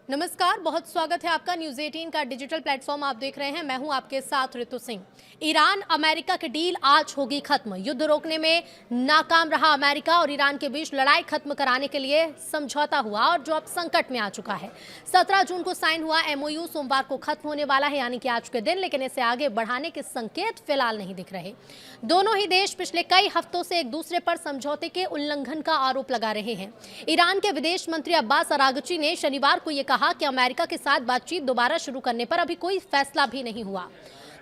नमस्कार, बहुत स्वागत है आपका। न्यूज़ 18 का डिजिटल प्लेटफॉर्म आप देख रहे हैं। मैं हूं आपके साथ ऋतु सिंह। ईरान अमेरिका की डील आज होगी खत्म। युद्ध रोकने में नाकाम रहा अमेरिका और ईरान के बीच लड़ाई खत्म कराने के लिए समझौता हुआ और जो अब संकट में आ चुका है। 17 जून को साइन हुआ एमओयू सोमवार को खत्म होने वाला है, यानी कि आज के दिन, लेकिन इसे आगे बढ़ाने के संकेत फिलहाल नहीं दिख रहे। दोनों ही देश पिछले कई हफ्तों से एक दूसरे पर समझौते के उल्लंघन का आरोप लगा रहे हैं। ईरान के विदेश मंत्री अब्बास अरागची ने शनिवार को यह कहा कि अमेरिका के साथ बातचीत दोबारा शुरू करने पर अभी कोई फैसला भी नहीं हुआ।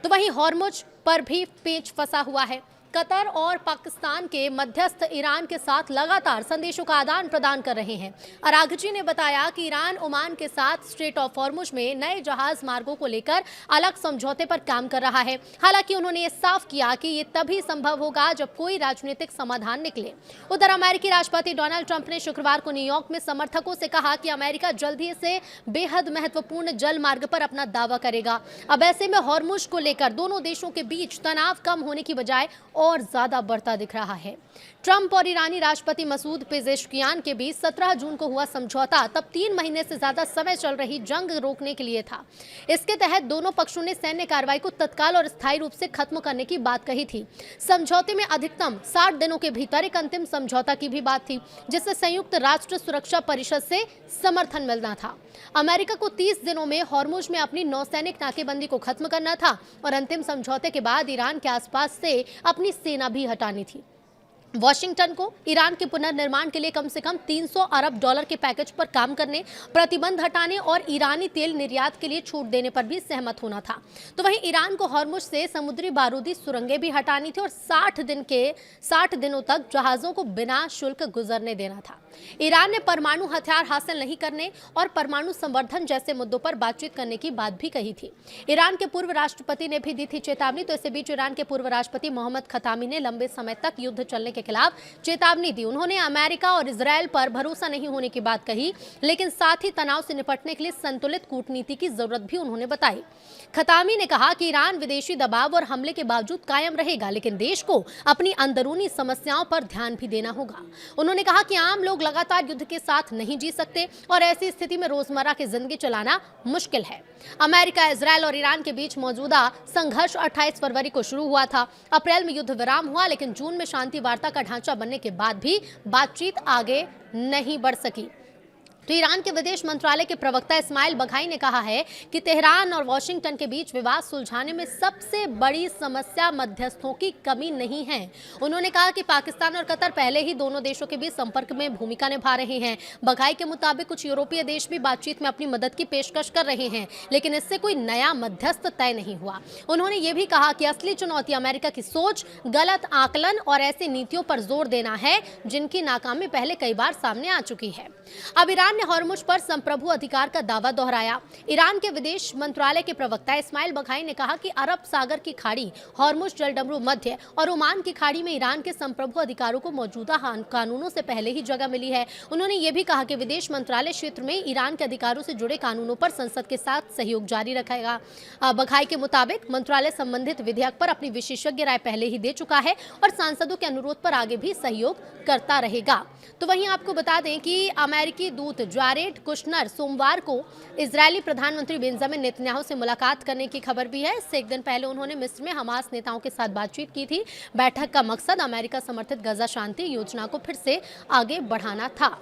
तो वहीं हॉर्मुज पर भी पेच फंसा हुआ है। कतर और पाकिस्तान के मध्यस्थ ईरान के साथ लगातार संदेशों का आदान प्रदान कर रहे हैं। अरागची ने बताया कि ईरान ओमान के साथ स्ट्रेट ऑफ हॉर्मुज में नए जहाज मार्गों को लेकर अलग समझौते पर काम कर रहा है। हालांकि उन्होंने ये साफ किया कि ये तभी संभव होगा जब कोई राजनीतिक समाधान निकले। उधर अमेरिकी राष्ट्रपति डोनाल्ड ट्रंप ने शुक्रवार को न्यूयॉर्क में समर्थकों से कहा कि अमेरिका जल्द ही से बेहद महत्वपूर्ण जल मार्ग पर अपना दावा करेगा। अब ऐसे में हॉर्मुज को लेकर दोनों देशों के बीच तनाव कम होने की बजाय और ज्यादा बढ़ता दिख रहा है। ट्रंप और ईरानी राष्ट्रपति मसूद पेजेश्कियान के बीच 17 जून को हुआ समझौता तब 3 महीने से ज्यादा समय चल रही जंग रोकने के लिए था। इसके तहत दोनों पक्षों ने सैन्य कार्रवाई को तत्काल और स्थायी रूप से खत्म करने की बात कही थी। समझौते में अधिकतम 60 दिनों के भीतर एक अंतिम समझौता की भी बात थी, जिससे संयुक्त राष्ट्र सुरक्षा परिषद से समर्थन मिलना था। अमेरिका को 30 दिनों में हॉर्मुज में अपनी नौसैनिक नाकेबंदी को खत्म करना था और अंतिम समझौते के बाद ईरान के आसपास से अपनी सेना भी हटानी थी। वाशिंगटन को ईरान के पुनर्निर्माण के लिए कम से कम $300 अरब के पैकेज पर काम करने, प्रतिबंध हटाने और ईरानी तेल निर्यात के लिए छूट देने पर भी सहमत होना था। तो वहीं ईरान को हॉर्मुज से समुद्री बारूदी सुरंगें भी हटानी थी और 60 दिनों तक जहाजों को बिना शुल्क गुजरने देना था। ईरान ने परमाणु हथियार हासिल नहीं करने और परमाणु संवर्धन जैसे मुद्दों पर बातचीत करने की बात भी कही थी। ईरान के पूर्व राष्ट्रपति ने भी दी थी चेतावनी। तो इसी बीच ईरान के पूर्व राष्ट्रपति मोहम्मद खतामी ने लंबे समय तक युद्ध चलने के खिलाफ चेतावनी दी। उन्होंने अमेरिका और इजरायल पर भरोसा नहीं होने की बात कही, लेकिन साथ ही तनाव से निपटने के लिए संतुलित कूटनीति की जरूरत भी उन्होंने बताई। खतामी ने कहा कि ईरान विदेशी दबाव और हमले के बावजूद कायम रहेगा, लेकिन देश को अपनी अंदरूनी समस्याओं पर ध्यान भी देना होगा। उन्होंने कहा कि आम लोग लगातार युद्ध के साथ नहीं जी सकते और ऐसी स्थिति में रोजमर्रा की जिंदगी चलाना मुश्किल है। अमेरिका, इजरायल और ईरान के बीच मौजूदा संघर्ष 28 फरवरी को शुरू हुआ था। अप्रैल में युद्ध विराम हुआ, लेकिन जून में शांति वार्ता का ढांचा बनने के बाद भी बातचीत आगे नहीं बढ़ सकी। तो ईरान के विदेश मंत्रालय के प्रवक्ता इस्माइल बघाई ने कहा है कि तेहरान और वाशिंगटन के बीच विवाद सुलझाने में सबसे बड़ी समस्या मध्यस्थों की कमी नहीं है। उन्होंने कहा कि पाकिस्तान और कतर पहले ही दोनों देशों के बीच संपर्क में भूमिका निभा रहे हैं। बघाई के मुताबिक कुछ यूरोपीय देश भी बातचीत में अपनी मदद की पेशकश कर रहे हैं, लेकिन इससे कोई नया मध्यस्थ तय नहीं हुआ। उन्होंने ये भी कहा कि असली चुनौती अमेरिका की सोच, गलत आकलन और ऐसी नीतियों पर जोर देना है जिनकी नाकामी पहले कई बार सामने आ चुकी है। अब ईरान ने हॉर्मुज पर संप्रभु अधिकार का दावा दोहराया। ईरान के विदेश मंत्रालय के प्रवक्ता इस्माइल बघाई ने कहा कि अरब सागर की खाड़ी, हॉर्मुज जलडमरू मध्य और ओमान की खाड़ी में ईरान के संप्रभु अधिकारों को मौजूदा कानूनों से पहले ही जगह मिली है। उन्होंने ये भी कहा कि विदेश मंत्रालय क्षेत्र में ईरान के अधिकारों से जुड़े कानूनों पर संसद के साथ सहयोग जारी रखेगा। बघाई के मुताबिक मंत्रालय संबंधित विधेयक पर अपनी विशेषज्ञ राय पहले ही दे चुका है और सांसदों के अनुरोध पर आगे भी सहयोग करता रहेगा। तो वहीं आपको बता दें कि अमेरिकी दूत जारेड कुशनर सोमवार को इजरायली प्रधानमंत्री बेंजामिन नेतन्याहू से मुलाकात करने की खबर भी है। इससे एक दिन पहले उन्होंने मिस्र में हमास नेताओं के साथ बातचीत की थी। बैठक का मकसद अमेरिका समर्थित गजा शांति योजना को फिर से आगे बढ़ाना था।